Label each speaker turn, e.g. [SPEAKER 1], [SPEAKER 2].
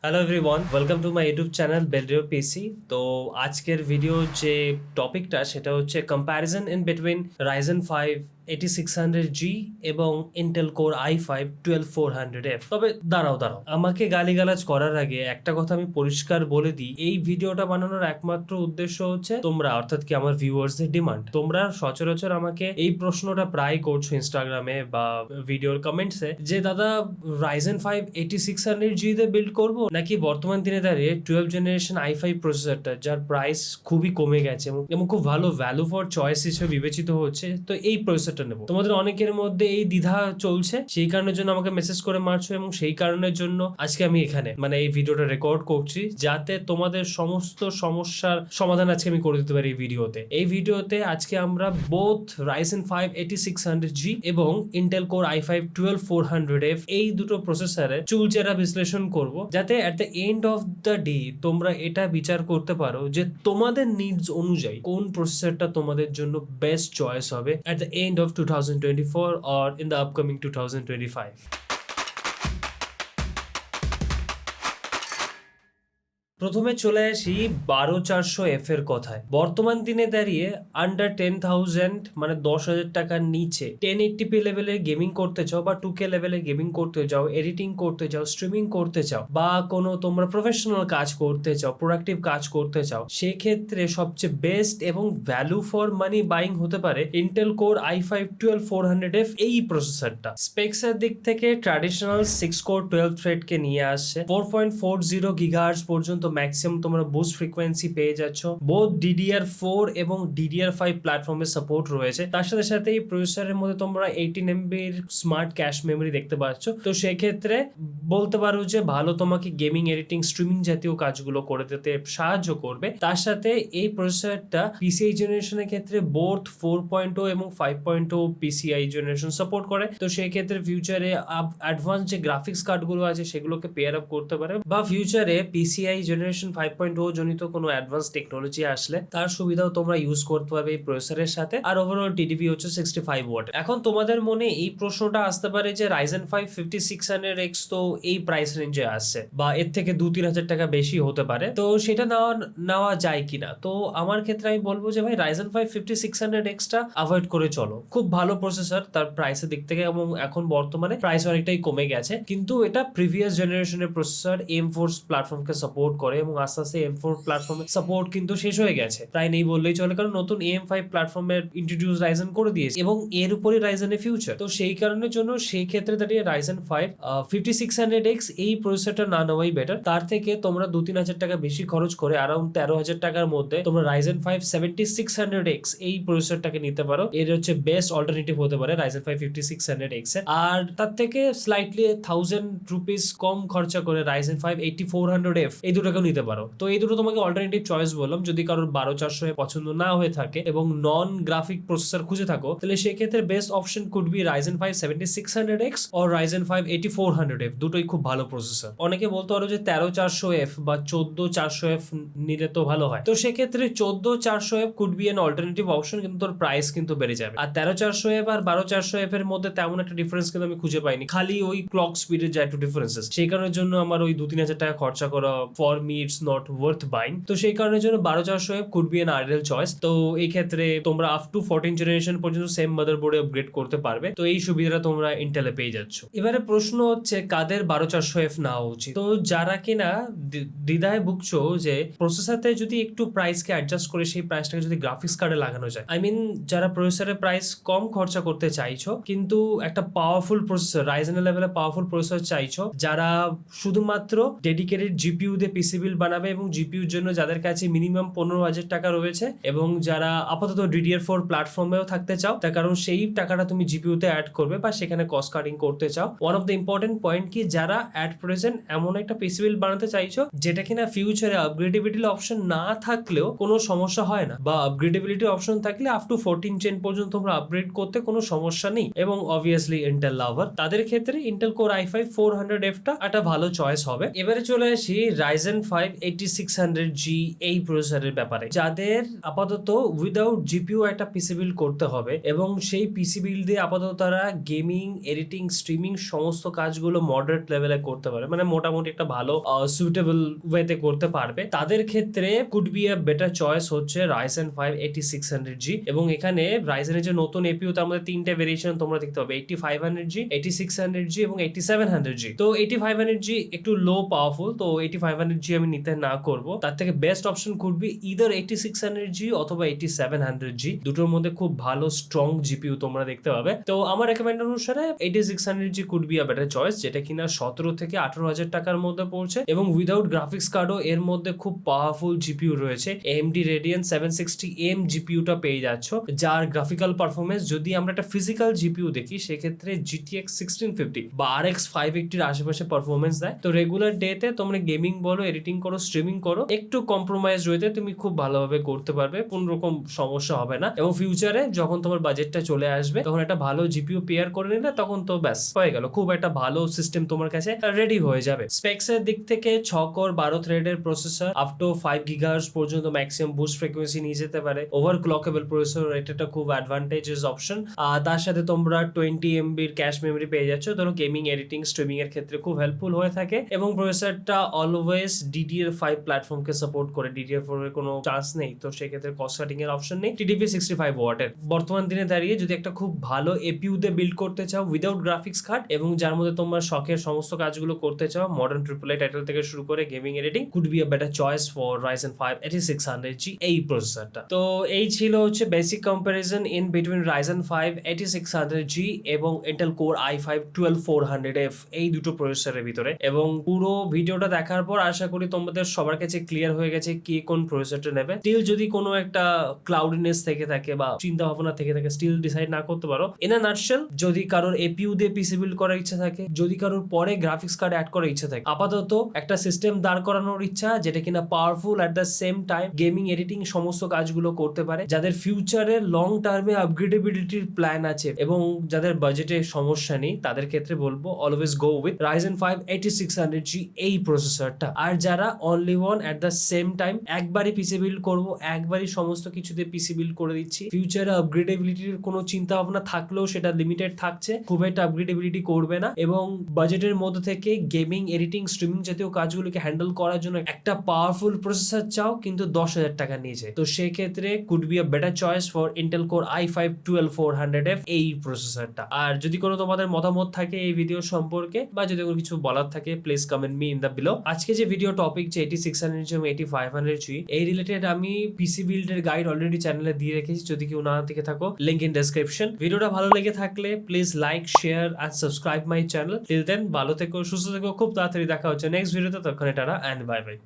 [SPEAKER 1] Hello everyone, welcome to my YouTube channel বেলরিও পিসি। তো আজকের ভিডিও যে টপিকটা সেটা হচ্ছে comparison in between Ryzen 5 8600G এবং ইন্টেল কোর i5 12400F। তবে দাঁড়াও, আমাকে গালিগালাজ করার আগে একটা কথা আমি পরিষ্কার বলে দিই, এই ভিডিওটা বানানোর একমাত্র উদ্দেশ্য হচ্ছে তোমরা, অর্থাৎ কি আমার ভিউয়ার্সদের ডিমান্ড। তোমরা সচরাচর আমাকে এই প্রশ্নটা প্রায় করছো ইনস্টাগ্রামে বা ভিডিওর কমেন্টসে যে দাদা রাইজেন 5 8600G তে বিল্ড করবো নাকি বর্তমান দিনে দাঁড়িয়ে 12 জেনারেশন i5 প্রসেসরটা যার প্রাইস খুবই কমে গেছে এবং খুব ভালো ভ্যালু ফর চয়েস হিসেবে বিবেচিত হচ্ছে, তো এই প্রসেসরটা নেব। তোমাদের অনেকের মধ্যে এই দ্বিধা চলছে, সেই কারণের জন্য আমাকে মেসেজ করে মারছো এবং সেই কারণের জন্য আজকে আমি এখানে এই ভিডিওটা রেকর্ড করছি যাতে তোমাদের সমস্ত সমস্যার সমাধান আজকে আমি করে দিতে পারি এই ভিডিওতে আজকে আমরা বোথ রাইজেন 5 8600G এবং ইন্টেল কোর i5 12400F এই দুটো প্রসেসরের চুলচেরা বিশ্লেষণ করব, যাতে at the end of the day তোমরা এটা বিচার করতে পারো যে তোমাদের নিডস অনুযায়ী কোন প্রসেসরটা তোমাদের জন্য বেস্ট চয়েস হবে at the end of 2024 or in the upcoming 2025. প্রথমে চলে আসি 12400F এর কথায়। বর্তমান দিনে দাঁড়িয়ে আন্ডার 10,000 মানে 10,000 টাকার নিচে 1080p লেভেলের গেমিং করতে চাও বা 2K লেভেলে গেমিং করতে চাও, এডিটিং করতে চাও, স্ট্রিমিং করতে চাও বা কোনো তোমরা প্রফেশনাল কাজ করতে চাও, প্রোডাক্টিভ কাজ করতে চাও, সেক্ষেত্রে সবচেয়ে বেস্ট এবং ভ্যালু ফর মানি বাইং হতে পারে ইন্টেল কোর i5 12400F এই প্রসেসরটা। স্পেক্স এর দিক থেকে ট্র্যাডিশনাল 6 কোর 12 থ্রেড কে নিয়ে আসছে। 4.40 গিগাহার্টজ পর্যন্ত ম্যাক্সিমাম তোমরা বুস্ট ফ্রিকোয়েন্সি পেয়ে যাচ্ছ। বোথ DDR4 এবং DDR5 প্ল্যাটফর্মে সাপোর্ট রয়েছে। তার সাথে সাথে এই প্রসেসরের মধ্যে তোমরা 18 MB স্মার্ট ক্যাশ মেমোরি দেখতে পাচ্ছ। তো সেক্ষেত্রে বলতে পারো যে ভালো তোমাকে গেমিং, এডিটিং, স্ট্রিমিং জাতীয় কাজগুলো করে দিতে সাহায্য করবে। তার সাথে এই প্রসেসরটা PCI জেনারেশনের ক্ষেত্রে বোথ 4.0 এবং 5.0 PCI জেনারেশন সাপোর্ট করে। তো সেই ক্ষেত্রে ফিউচারে অ্যাডভান্স যে গ্রাফিক্স কার্ডগুলো আছে সেগুলোকে পেয়ার আপ করতে পারে, বা ফিউচারে PCI জেনারেশন 5.0 জনিত কোনো অ্যাডভান্স টেকনোলজি আসলে তার সুবিধাও তোমরা ইউজ করতে পারবে এই প্রসেসরের সাথে। আর ওভারঅল TDP হচ্ছে 65 ওয়াট। এখন তোমাদের মনে এই প্রশ্নটা আসতে পারে যে রাইজেন 5 5600X তো এই প্রাইস রেঞ্জে আসছে বা এর থেকে 2-3 হাজার টাকা বেশি হতে পারে, তো সেটা নেওয়া যায় কিনা। তো আমার ক্ষেত্রে আমি বলবো যে ভাই রাইজেন 5 5600X টা অ্যাভয়েড করে চলো। খুব ভালো প্রসেসর তার প্রাইসের দিক থেকে এবং এখন বর্তমানে প্রাইস অনেকটাই কমে গেছে, কিন্তু এটা প্রিভিয়াস জেনারেশনের প্রসেসর M4 প্ল্যাটফর্মকে সাপোর্ট করে এবং আস্তে আস্তে M4 প্ল্যাটফর্মের সাপোর্ট কিন্তু শেষ হয়ে গেছে, প্রায় নেই বললেই চলে, কারণ নতুন AM5 প্ল্যাটফর্মের ইন্ট্রোডিউস রাইজেন করে দিয়েছে এবং এর উপরে রাইজেনের ফিউচার। তো সেই কারণের জন্য সেই ক্ষেত্রে দাঁড়িয়ে রাইজেন 5 5600X এই প্রসেসরটা না নেওয়াই বেটার। তার থেকে তোমরা 2-3 হাজার টাকা বেশি খরচ করে অ্যারাউন্ড 13,000 টাকার মধ্যে তোমরা রাইজেন 5 7600X এই প্রসেসরটাকে নিতে পারো। এর হচ্ছে বেস্ট অল্টারনেটিভ হতে পারে রাইজেন 5 5600X এর। আর তার থেকে স্লাইটলি 1000 রুপিস কম খরচা করে রাইজেন 5 8400F এই দুটোকেও নিতে পারো। তো এই দুটো তোমাকে অল্টারনেটিভ চয়েস বললাম। যদি কারোর 12400 পছন্দ না হয়ে থাকে এবং নন গ্রাফিক প্রসেসর খুঁজে থাকো, তাহলে সেক্ষেত্রে best option could be Ryzen 5 7600X or Ryzen 5 8400F। দুটোই খুব ভালো প্রসেসর। অনেকে বলতে পারো যে 13400F বা 14400F নিলে তো ভালো হয়। তো সেক্ষেত্রে 14400F could be N alternative option, কিন্তু তোর প্রাইস কিন্তু বেড়ে যাবে। আর 13400F আর 12400F এর মধ্যে তেমন একটা ডিফারেন্স কিন্তু আমি খুঁজে পাইনি, খালি ওই ক্লক স্পিডের যা একটু ডিফারেন্সেস, সেই কারণের জন্য আমার ওই 2-3 হাজার টাকা খরচা করা for me it's not worth buying. তো সেই কারণের জন্য 12400F could be N ideal choice. তো এই ক্ষেত্রে তোমরা আপ টু 14 জেনারেশন পর্যন্ত সেম মাদারবোর্ডে আপগ্রেড করতে পারবে। তো এই সুবিধাটা তোমরা ইন্টেলে পেয়ে যাচ্ছ। এবারে প্রশ্ন হচ্ছে কাদের 12400F নেওয়া উচিত। তো যারা কিনা দ্বিধায় ভুগছো যে প্রসেসরতে যদি একটু প্রাইসকে অ্যাডজাস্ট করে সেই প্রাইসটাকে যদি গ্রাফিক্স কার্ডে লাগানো যায়, আই মিন যারা প্রসেসরের প্রাইস কম খরচা করতে চাইছো কিন্তু একটা পাওয়ারফুল প্রসেসর, রাইজেনের লেভেলে পাওয়ারফুল প্রসেসর চাইছো, যারা শুধুমাত্র ডেডিকেটেড জিপিইউ দিয়ে পিসি বিল্ড বানাবে এবং জিপিইউর জন্য যাদের কাছে মিনিমাম 15,000 টাকা রয়েছে এবং যারা আপাতত DDR4 প্ল্যাটফর্মেও থাকতে চাও, তার কারণ সেই টাকাটা তুমি জিপিইউতে অ্যাড করবে বা সেখানে কস্ট কাটিং করতে চাও। One of the important point কি, যারা অ্যাট প্রেজেন্ট এমন একটা পিসি বিল্ড বানাতে চাইছো যেটা কিনা ফিউচারে আপগ্রেডেবিলিটি অপশন না থাকলেও কোনো সমস্যা হয় না, বা আপগ্রেডেবিলিটি অপশন থাকলে আপ টু 14 জেন পর্যন্ত তোমরা আপগ্রেড করতে কোনো সমস্যা নেই, এবং অবভিয়াসলি ইন্টেল লাভার তাদের ক্ষেত্রে ইন্টেল কোর i5 400F টা একটা ভালো চয়েস হবে। এবারে চলে আসি রাইজেন Ryzen 5 8600G এই প্রসেসরের ব্যাপারে, যাদের আপাতত উইদাউট জিপিইউ একটা পিসি বিল্ড করতে হবে এবং সেই পিসি বিল্ড দিয়ে আপাতত তারা গেমিং, এডিটিং, স্ট্রিমিং সমস্ত কাজগুলো মডারেট লেভেলে করতে পারে, মানে মোটামুটি একটা ভালো সুইটেবল ওয়েতে করতে পারবে, তাদের ক্ষেত্রে could be a better choice হচ্ছে Ryzen 5 8600G। এবং এখানে রাইজেনের যে নতুন এপিইউ, তার মধ্যে তিনটে ভেরিয়েশন তোমরা দেখতে পাবে, 8500G, 8600G এবং 8700G। তো 8500G একটু লো পাওয়ারফুল, তো 8500G আমি নিতে না করব, তার থেকে best option could be either 8600G অথবা 8700G। দুটোর মধ্যে খুব ভালো স্ট্রং জিপিইউ তোমরা দেখতে পাবে। তো আমার রেকমেন্ড অনুসারে 8600G could be a better choice, যেটা কিনা 17 থেকে 18,000 টাকার মধ্যে পড়ছে এবং উইদাউট গ্রাফিক্স কার্ডও এর মধ্যে খুব পাওয়ারফুল জিপিইউ রয়েছে। AMD Radeon 760M জিপিইউটা পেয়ে যাচ্ছ, যার গ্রাফিক্যাল পারফরমেন্স যদি আমরা একটা ফিজিক্যাল জিপিইউ দেখি সেক্ষেত্রে GTX 1650 বা RX 580 এর আশেপাশে পারফরমেন্স দেয়। তো রেগুলার ডেতে তোমরা গেমিং বলো, এডিটিং করো, স্ট্রিমিং করো, একটু কম্প্রোমাইজ রয়েছে তুমি খুব ভালোভাবে করতে পারবে, কোন রকম সমস্যা হবে না। এবং ফিউচারে যখন তোমার বাজেটটা চলে আসবে তখন একটা ভালো জিপিইউ পেয়ার করে নিলে তখন তো ব্যাস হয়ে গেল, খুব একটা ভালো সিস্টেম তোমার কাছে রেডি হয়ে যাবে। স্পেক্স এর দিক থেকে 6 কোর 12 থ্রেডের প্রসেসর, আপ টু 5 GHz পর্যন্ত ম্যাক্সিমাম বুস্ট ফ্রিকোয়েন্সি নিয়ে যেতে পারে, ওভার ক্লকেবল প্রসেসর, এটা একটা খুব অ্যাডভান্টেজেস অপশন। আর তার সাথে তোমরা 20 MB এর ক্যাশ মেমরি পেয়ে যাচ্ছ, ধরো গেমিং, এডিটিং, স্ট্রিমিং এর ক্ষেত্রে খুব হেল্পফুল হয়ে থাকে। এবং প্রসেসরটা অলওয়েজ DDR5 প্ল্যাটফর্মকে সাপোর্ট করে, DDR4 এর কোনো চান্স নেই, তো সেক্ষেত্রে কস্ট কাটিং এর অপশন নেই। TDP 65 ওয়াটের বর্তমান দিনে দাঁড়িয়ে যদি একটা খুব ভালো এপিইউ দিয়ে বিল্ড করতে চাও উইদাউট গ্রাফিক্স কার্ড এবং যার মধ্যে তোমরা শখের সমস্ত কাজগুলো করতে চাও, মডার্ন AAA টাইটেল থেকে শুরু করে gaming, editing, could be a better choice for Ryzen 5 8600G এই প্রসেসরটা। তো এই ছিল হচ্ছে basic comparison in between Ryzen 5 8600G এবং Intel Core i5 12400F এই দুটো প্রসেসরের ভিতরে। এবং পুরো ভিডিওটা দেখার পর আশা করি তোমাদের সবার কাছে ক্লিয়ার হয়ে গেছে কে কোন প্রসেসরটা নেবে। স্টিল যদি কোনো একটা ক্লাউডিনেস থেকে থাকে বা চিন্তা ভাবনা থেকে থাকে, স্টিল ডিসাইড না করতে পারো, ইন আ নাটশেল যদি কারোর এপিইউ দিয়ে পিসি বিল্ড করার ইচ্ছা থাকে, যদি কারোর পরে গ্রাফিক্স কার্ড অ্যাড করার ইচ্ছা থাকে, আপাতত একটা সিস্টেম দাঁড় করানোর ইচ্ছা যেটা কিনা powerful at the same time gaming, editing সমস্ত কাজগুলো করতে পারে, যাদের ফিউচারে লং টার্মে আপগ্রেডেবিলিটির প্ল্যান আছে এবং যাদের বাজেটে সমস্যা নেই, তাদের ক্ষেত্রে বলবো always go with Ryzen 5 8600G এই প্রসেসরটা। আর যারা only one at the same time একবারই পিসি বিল্ড করবো, একবারই সমস্ত কিছু দিয়ে পিসি বিল্ড করে দিচ্ছি, ফিউচারে আপগ্রেডেবিলিটির কোনো চিন্তা ভাবনা থাকলেও সেটা লিমিটেড থাকছে, খুব একটা আপগ্রেডেবিলিটি করবে না এবং বাজেটের মধ্যে থেকে গেমিং, এডিটিং, স্ট্রিমিং জাতীয় কাজগুলোকে হ্যান্ডেল করার জন্য একটা পাওয়ারফুল প্রসেসর চাও কিন্তু 10,000 টাকা নিচে, তো সেক্ষেত্রে could be a better choice for Intel Core i5 12400F এই প্রসেসরটা। আর যদি কোনো তোমাদের মতামত থাকে এই ভিডিও সম্পর্কে বা যদি কোনো কিছু বলার থাকে, please comment me in the below. আজকে যে ভিডিও টপিক যে 8600G এবং 8500G এই রিলেটেড আমি পিসি বিল্ডের গাইড অলরেডি চ্যানেলে দিয়ে রেখেছি, যদি কেউ না দেখে থাকো লিংক ইন ডেসক্রিপশন। ভিডিওটা ভালো লেগে থাকলে please like, share and subscribe my channel. Till then ভালো থেকো, সুস্থ থেকো, খুব তাড়াতাড়ি দেখা হচ্ছে নেক্সট ভিডিওতে, ততক্ষণে টাটা এন্ড বাই বাই।